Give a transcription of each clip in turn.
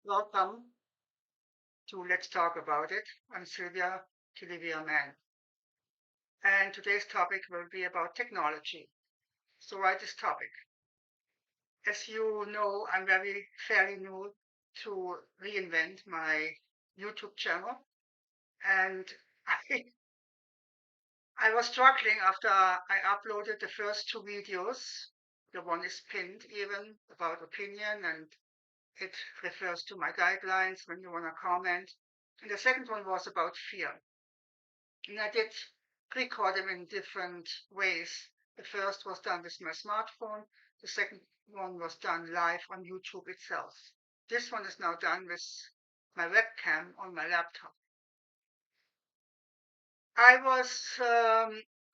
Welcome to Let's Talk About It. I'm Sylvia Kilivia Mann, and today's topic will be about technology. So, why this topic? As you know, I'm fairly new to reinvent my YouTube channel, and I, I was struggling after I uploaded the first two videos. The one is pinned, even about opinion, and it refers to my guidelines when you want to comment. And the second one was about fear. And I did record them in different ways. The first was done with my smartphone. The second one was done live on YouTube itself. This one is now done with my webcam on my laptop. I was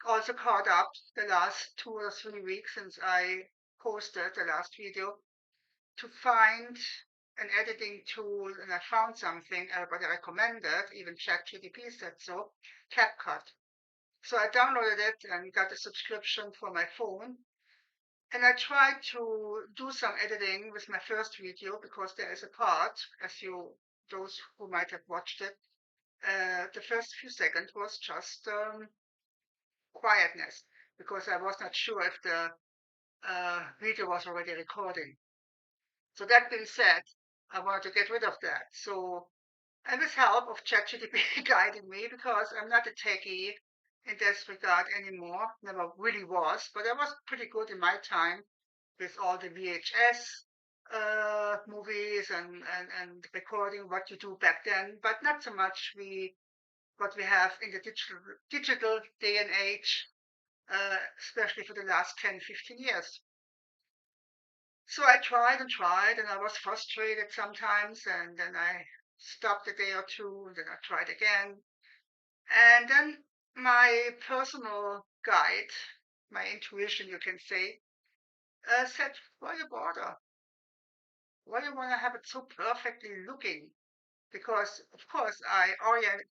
also caught up the last 2 or 3 weeks since I posted the last video to find an editing tool, and I found something everybody recommended, even ChatGPT said so, CapCut. So I downloaded it and got a subscription for my phone. And I tried to do some editing with my first video because there is a part, those who might have watched it, the first few seconds was just quietness because I was not sure if the video was already recording. So that being said, I wanted to get rid of that. So, and with help of ChatGPT guiding me because I'm not a techie in this regard anymore. Never really was, but I was pretty good in my time with all the VHS movies and recording what you do back then, but not so much what we have in the digital day and age, especially for the last 10, 15 years. So I tried and tried, and I was frustrated sometimes, and then I stopped a day or two, and then I tried again. And then my personal guide, my intuition, you can say, said, why you bother? Why you want to have it so perfectly looking? Because, of course, I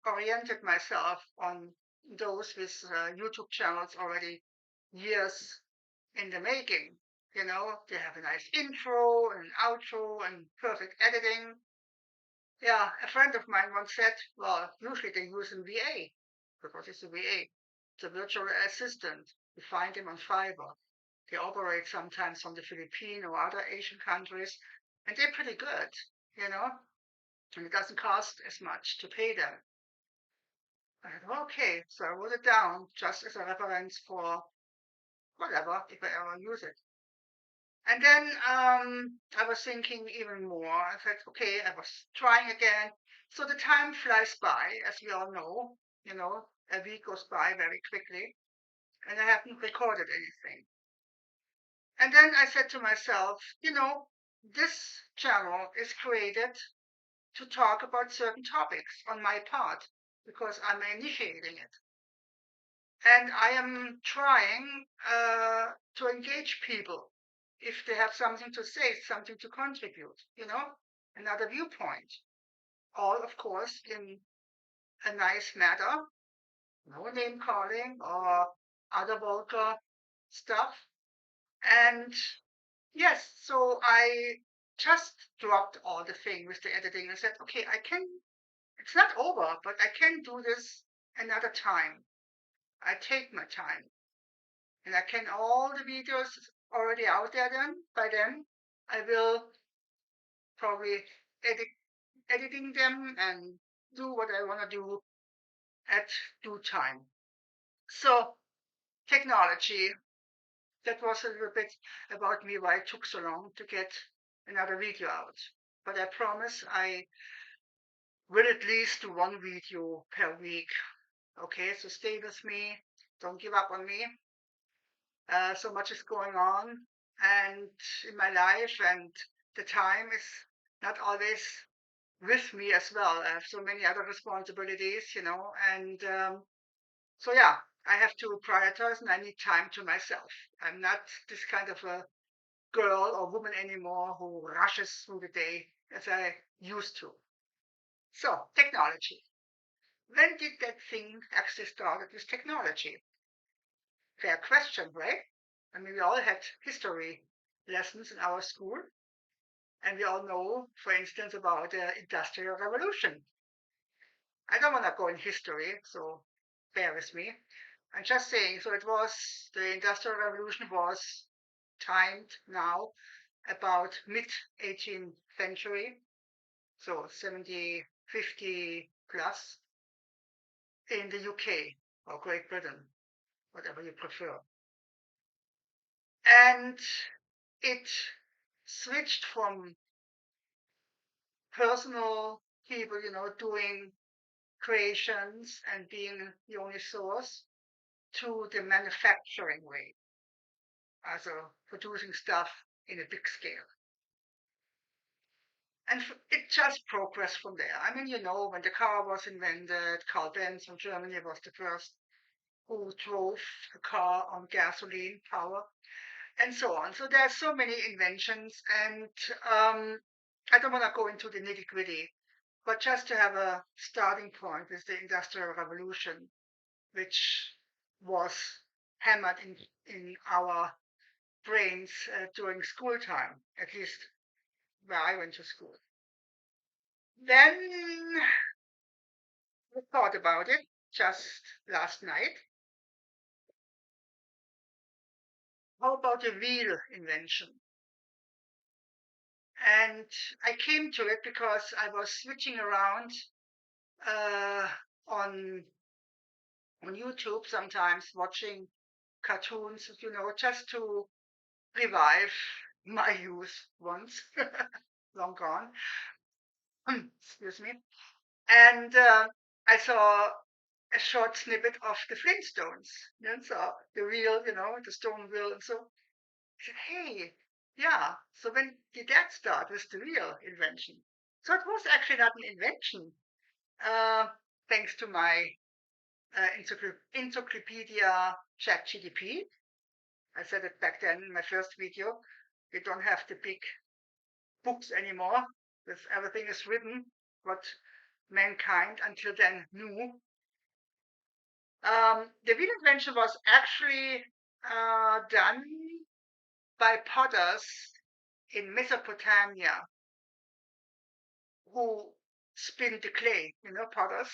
oriented myself on those with YouTube channels already years in the making. You know, they have a nice intro and outro and perfect editing. Yeah, a friend of mine once said, well, usually they use a VA because it's a VA. It's a virtual assistant. You find them on Fiverr. They operate sometimes from the Philippines or other Asian countries, and they're pretty good, you know, and it doesn't cost as much to pay them. I said, okay, so I wrote it down just as a reference for whatever, if I ever use it. And then I was thinking even more. I said, okay, I was trying again. So the time flies by, as we all know. You know, a week goes by very quickly, and I haven't recorded anything. And then I said to myself, this channel is created to talk about certain topics on my part because I'm initiating it. And I am trying to engage people if they have something to say, something to contribute, another viewpoint. All, of course, in a nice manner, no name calling or other vulgar stuff. And yes, so I just dropped all the thing with the editing and said, okay, it's not over, but I can do this another time. I take my time. And I can all the videos already out there then by then. I will probably edit editing them and do what I want to do at due time. So technology, that was a little bit about me why it took so long to get another video out. But I promise I will at least do one video per week. Okay, so stay with me. Don't give up on me. So much is going on and in my life, and the time is not always with me as well. I have so many other responsibilities, and so yeah, I have to prioritize, and I need time to myself. I'm not this kind of a girl or woman anymore who rushes through the day as I used to. So technology. When did that thing actually start with technology? Fair question, right? I mean, we all had history lessons in our school. And we all know, for instance, about the Industrial Revolution. I don't want to go in history, so bear with me. I'm just saying, so it was the Industrial Revolution was timed now about mid 18th century, so 70, 50 plus in the UK or Great Britain, whatever you prefer. And it switched from personal people, doing creations and being the only source to the manufacturing way, also producing stuff in a big scale. And it just progressed from there. I mean, when the car was invented, Carl Benz from Germany was the first who drove a car on gasoline power, and so on. So there are so many inventions, and I don't want to go into the nitty gritty, but just to have a starting point with the Industrial Revolution, which was hammered in our brains during school time, at least where I went to school. Then we thought about it just last night. How about a wheel invention? And I came to it because I was switching around uh, on on YouTube sometimes, watching cartoons, just to revive my youth once, long gone. Excuse me. And I saw a short snippet of the Flintstones. So the wheel, the stone wheel, and so I said, hey, yeah. So when did that start with the wheel invention? So it was actually not an invention, uh, thanks to my encyclopedia ChatGDP. I said it back then in my first video. We don't have the big books anymore. With everything is written, what mankind until then knew. The wheel invention was actually done by potters in Mesopotamia who spin the clay, potters.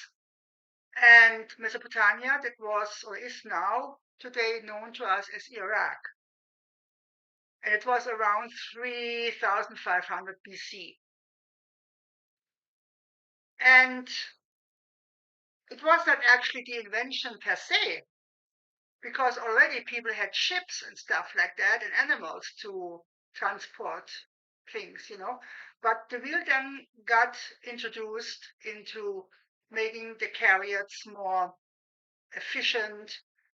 And Mesopotamia, that was or is now today known to us as Iraq. And it was around 3500 BC. And it was not actually the invention per se, because already people had ships and stuff like that and animals to transport things. But the wheel then got introduced into making the chariots more efficient.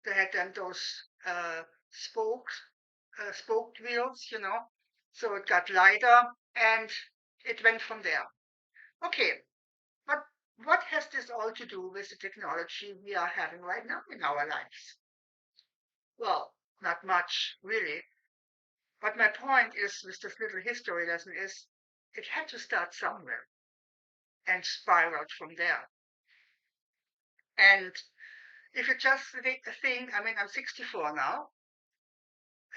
They had then those spokes, spoked wheels. So it got lighter and it went from there. Okay, but what has this all to do with the technology we are having right now in our lives? Well, not much, really. But my point is, with this little history lesson, is it had to start somewhere and spiraled from there. And if you just think, I mean, I'm 64 now,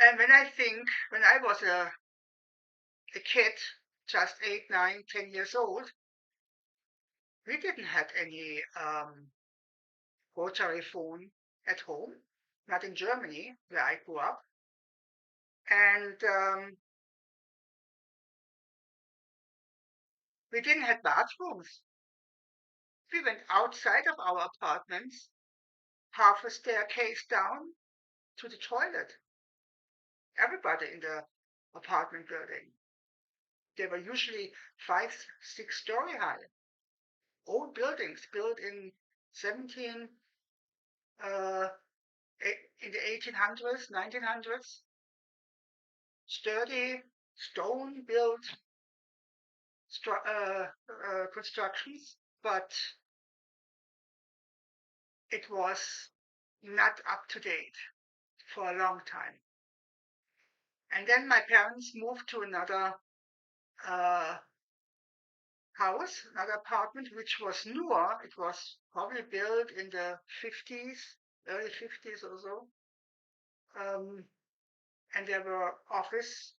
and when I was a kid, just 8, 9, 10 years old, we didn't have any rotary phone at home, not in Germany, where I grew up. And we didn't have bathrooms. We went outside of our apartments, half a staircase down to the toilet. Everybody in the apartment building. They were usually 5, 6 story high. Old buildings built in 17, uh, in the 1800s, 1900s. Sturdy, stone built constructions, but it was not up to date for a long time. And then my parents moved to another uh, house, another apartment, which was newer. It was probably built in the 50s, early 50s or so. And there were office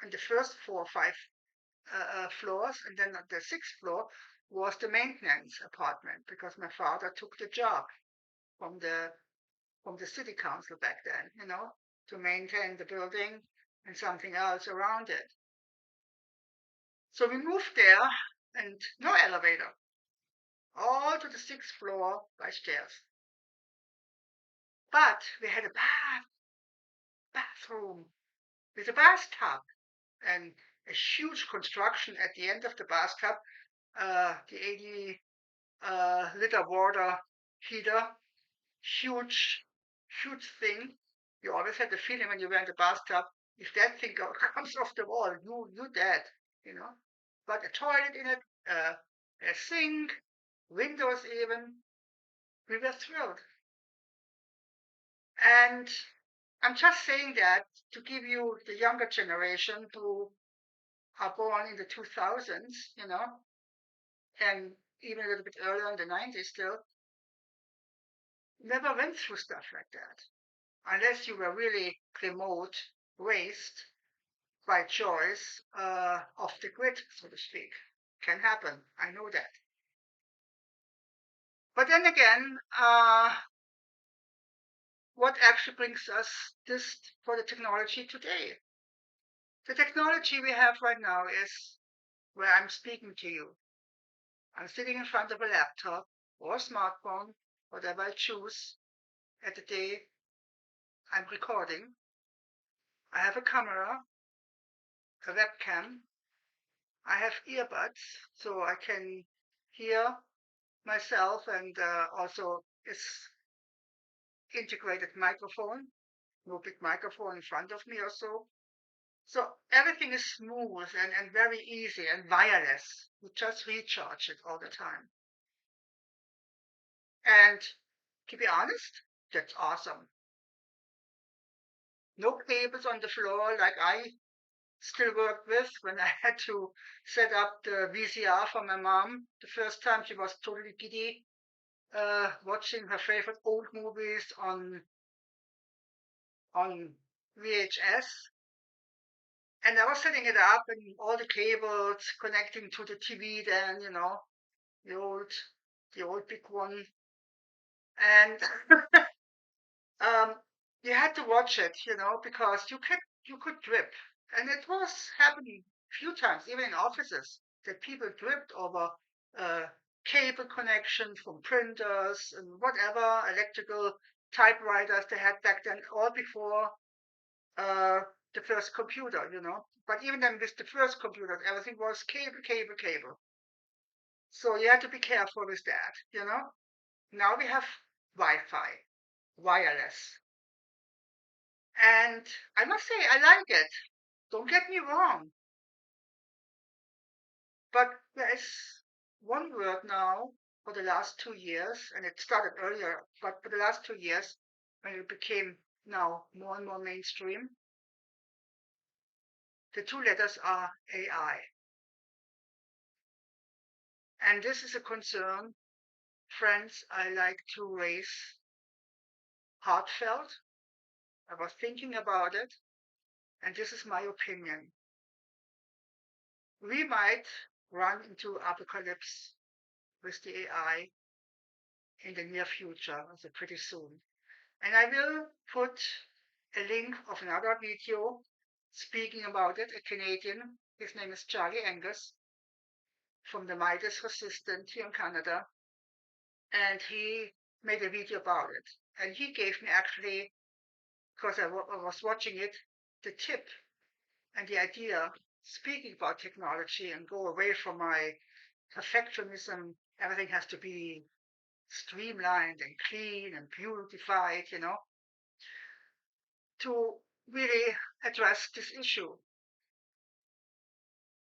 on the first 4 or 5 floors, and then the sixth floor was the maintenance apartment because my father took the job from the city council back then, to maintain the building and something else around it. So we moved there, and no elevator, all to the sixth floor by stairs. But we had a bathroom with a bathtub and a huge construction at the end of the bathtub, the 80 liter water heater, huge, huge thing. You always had the feeling when you were in the bathtub, if that thing comes off the wall, you dead, you know. But a toilet in it, a sink, windows even. We were thrilled. And I'm just saying that to give you the younger generation who are born in the 2000s, and even a little bit earlier in the 90s still, never went through stuff like that. Unless you were really remote, raised by choice, off the grid, so to speak. Can happen. I know that. But then again, what actually brings us this for the technology today? The technology we have right now is where I'm speaking to you. I'm sitting in front of a laptop or a smartphone, whatever I choose at the day I'm recording. I have a camera, a webcam. I have earbuds, so I can hear myself, and also it's integrated microphone, no big microphone in front of me or so. So everything is smooth and very easy and wireless. You just recharge it all the time. And to be honest, that's awesome. No cables on the floor like I still work with when I had to set up the VCR for my mom. The first time she was totally giddy, watching her favorite old movies on VHS. And I was setting it up and all the cables connecting to the TV then, the old the old big one. And um, you had to watch it, because you could drip. And it was happening a few times, even in offices, that people dripped over uh, cable connections from printers and whatever electrical typewriters they had back then, all before uh, the first computer. But even then, with the first computers, everything was cable, cable, cable. So you had to be careful with that. Now we have Wi-Fi, wireless. And I must say, I like it. Don't get me wrong. But there is one word now for the last 2 years, and it started earlier, but for the last 2 years, when it became now more and more mainstream, the two letters are AI. And this is a concern, friends, I like to raise heartfelt. I was thinking about it, and this is my opinion. We might run into apocalypse with the AI in the near future, so pretty soon. And I will put a link of another video speaking about it, a Canadian. His name is Charlie Angus from the Midas Resistant here in Canada. And he made a video about it. And he gave me actually, because I was watching it, the tip and the idea, speaking about technology and go away from my perfectionism. Everything has to be streamlined and clean and beautified, to really address this issue.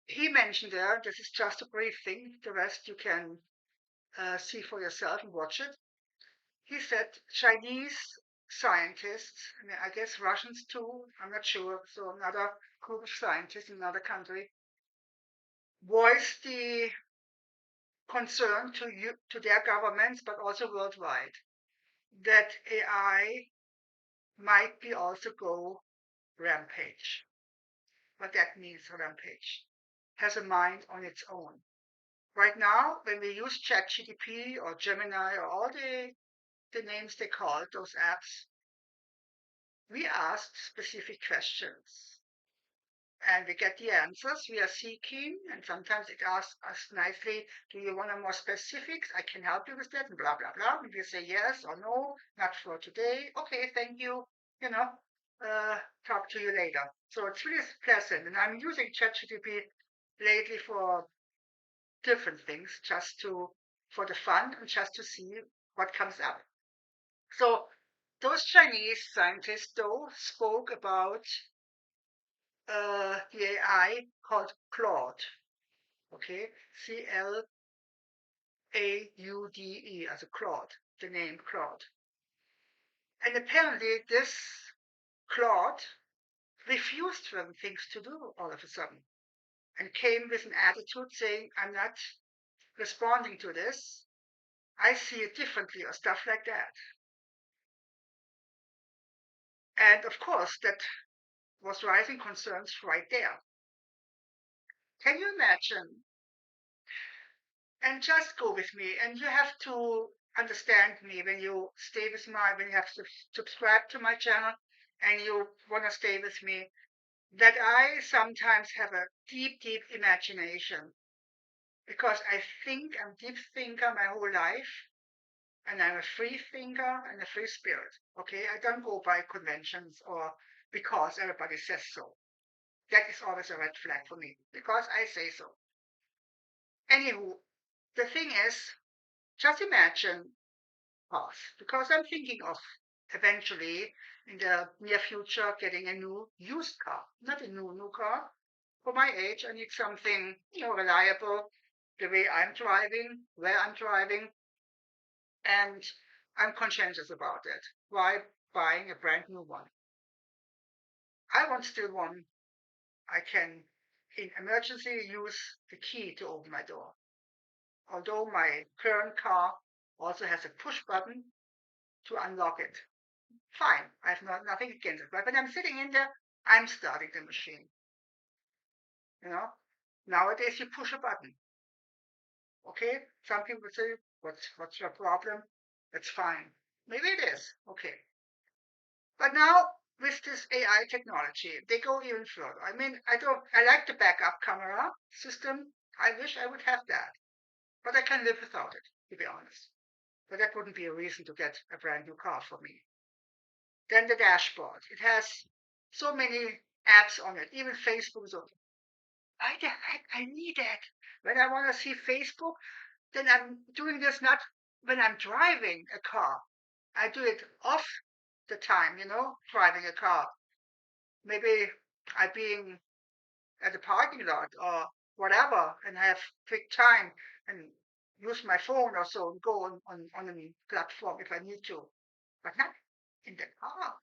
He mentioned there, this is just a brief thing, the rest you can see for yourself and watch it. He said Chinese scientists, and I guess Russians too, I'm not sure, so another group of scientists in another country, voiced the concern to their governments, but also worldwide, that AI might be also go rampage. What that means, rampage. has a mind on its own. Right now, when we use ChatGPT or Gemini or all the names they call it, those apps, we ask specific questions and we get the answers we are seeking. And sometimes it asks us nicely, do you want more specifics? I can help you with that, and blah, blah, blah. And we say yes or no, not for today. Okay, thank you. You know, talk to you later. So it's really pleasant. And I'm using ChatGPT lately for different things, for the fun and just to see what comes up. So those Chinese scientists, though, spoke about the AI called Claude. Okay, Claude, as a Claude, the name Claude. And apparently, this Claude refused from things to do all of a sudden and came with an attitude saying, I'm not responding to this. I see it differently, or stuff like that. And of course, that was raising concerns right there. Can you imagine? And just go with me, and you have to understand me when you stay with when you have to subscribe to my channel and you want to stay with me, that I sometimes have a deep, deep imagination because I think I'm a deep thinker my whole life, and I'm a free thinker and a free spirit. Okay, I don't go by conventions or because everybody says so. That is always a red flag for me because I say so. Anywho, the thing is, just imagine us, because I'm thinking of eventually in the near future getting a new used car, not a new car. For my age, I need something reliable, the way I'm driving, where I'm driving, and I'm conscientious about it. Why buying a brand new one? I want still one I can, in emergency, use the key to open my door. Although my current car also has a push button to unlock it. Fine, I have nothing against it. But when I'm sitting in there, I'm starting the machine. You know, nowadays you push a button. Okay, some people say, "What's your problem?" That's fine. Maybe it is. Okay, but now with this AI technology, they go even further. I mean, I like the backup camera system. I wish I would have that, but I can live without it, to be honest. But that wouldn't be a reason to get a brand new car for me. Then the dashboard. It has so many apps on it, even Facebook. So why the heck I need that? When I want to see Facebook, then I'm doing this not when I'm driving a car. I do it off the time, driving a car. Maybe I being at the parking lot or whatever and have quick time and use my phone or so and go on a platform if I need to, but not in the car.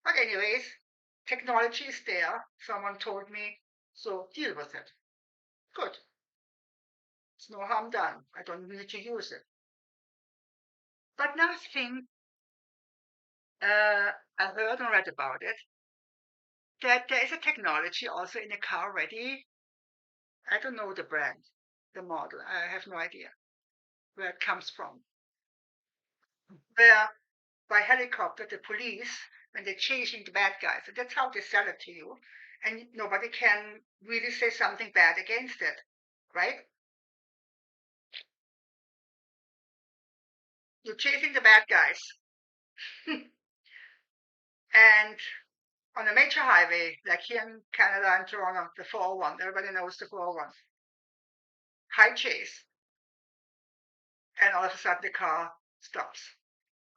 But anyways, technology is there. Someone told me, so deal with it. Good. It's no harm done. I don't need to use it. But another thing, I heard and read about it, that there is a technology also in a car already. I don't know the brand, the model. I have no idea where it comes from. Where by helicopter, the police, when they're chasing the bad guys, and that's how they sell it to you, and nobody can really say something bad against it, right? You're chasing the bad guys. And on a major highway, like here in Canada and Toronto, the 401, everybody knows the 401, high chase, and all of a sudden the car stops.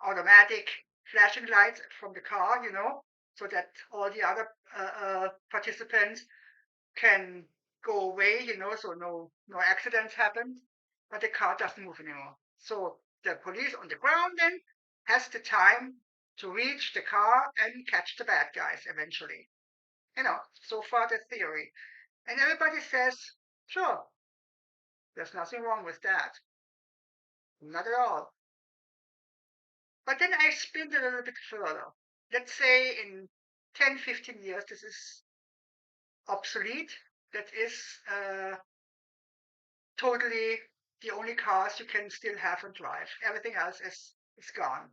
Automatic flashing lights from the car, so that all the other participants can go away, so no accidents happen, but the car doesn't move anymore. So the police on the ground then has the time to reach the car and catch the bad guys eventually. So far the theory. And everybody says, sure, there's nothing wrong with that. Not at all. But then I spin it a little bit further. Let's say in 10, 15 years, this is obsolete that is totally the only cars you can still have and drive. Everything else is gone.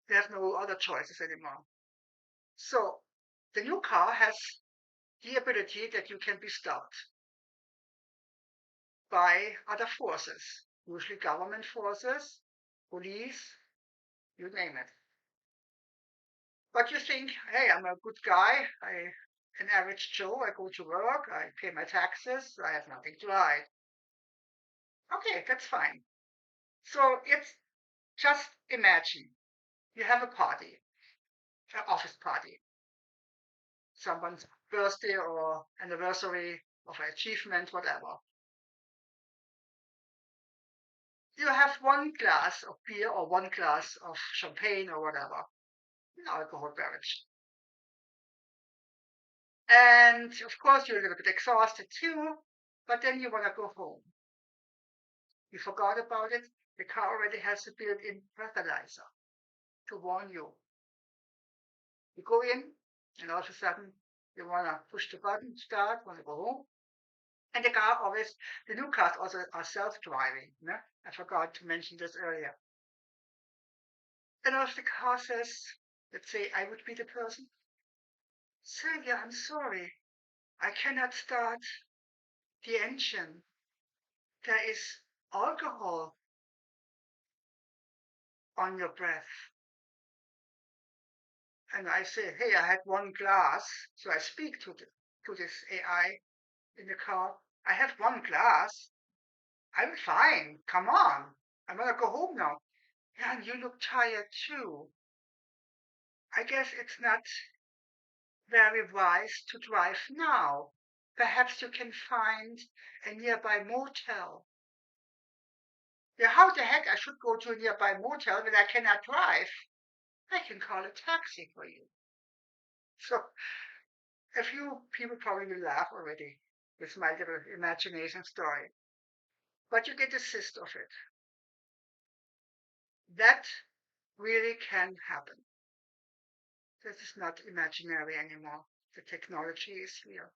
You have no other choices anymore. So the new car has the ability that you can be stopped by other forces, usually government forces, police, you name it. But you think, hey, I'm a good guy. An average Joe. I go to work. I pay my taxes. I have nothing to hide. Okay, that's fine. So it's just imagine you have a party, an office party, someone's birthday or anniversary of an achievement, whatever. You have one glass of beer or one glass of champagne or whatever, an alcohol beverage. And of course, you're a little bit exhausted too, but then you want to go home. You forgot about it. The car already has a built-in breathalyzer to warn you. You go in, and all of a sudden, you want to push the button, start, want to go home. And the car always, the new cars also are self-driving. Ne? I forgot to mention this earlier. And if the car says, let's say I would be the person, Sylvia, I'm sorry, I cannot start the engine. There is alcohol on your breath. And I say, hey, I had one glass. So I speak to this AI in the car. I have one glass. I'm fine. Come on. I'm going to go home now. Yeah, and you look tired too. I guess it's not very wise to drive now. Perhaps you can find a nearby motel. Yeah, how the heck I should go to a nearby motel when I cannot drive? I can call a taxi for you. So a few people probably will laugh already with my little imagination story. But you get the gist of it. That really can happen. This is not imaginary anymore. The technology is here.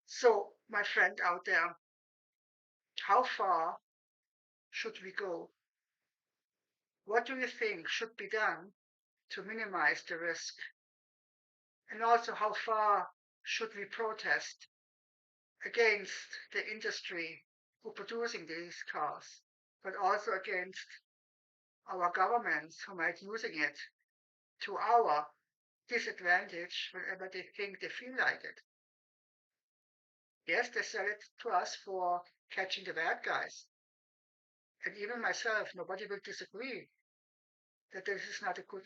So, my friend out there, how far should we go? What do you think should be done to minimize the risk? And also, how far should we protest against the industry who producing these cars, but also against our governments who might using it to our disadvantage whenever they think they feel like it. Yes, they sell it to us for catching the bad guys. And even myself, nobody will disagree that this is not a good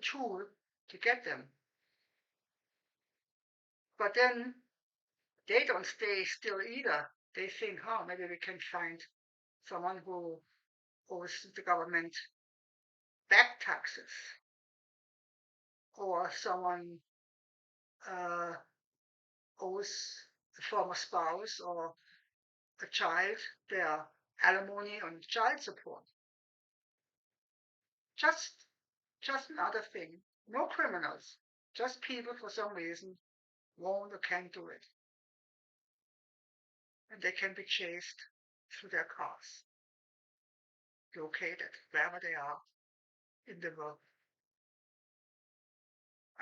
tool to get them. But then they don't stay still either. They think, oh, maybe we can find someone who owes the government back taxes, or someone uh, owes a former spouse or a child their alimony on child support. Just just another thing. No criminals. Just people for some reason won't or can't do it. And they can be chased through their cars, located wherever they are in the world.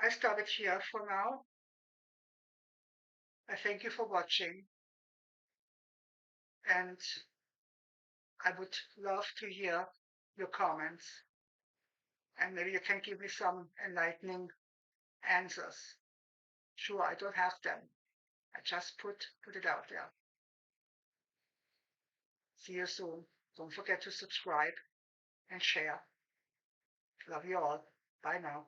I stop it here for now. I thank you for watching, and I would love to hear your comments, and maybe you can give me some enlightening answers. Sure, I don't have them. I just put it out there. See you soon. Don't forget to subscribe and share. Love you all. Bye now.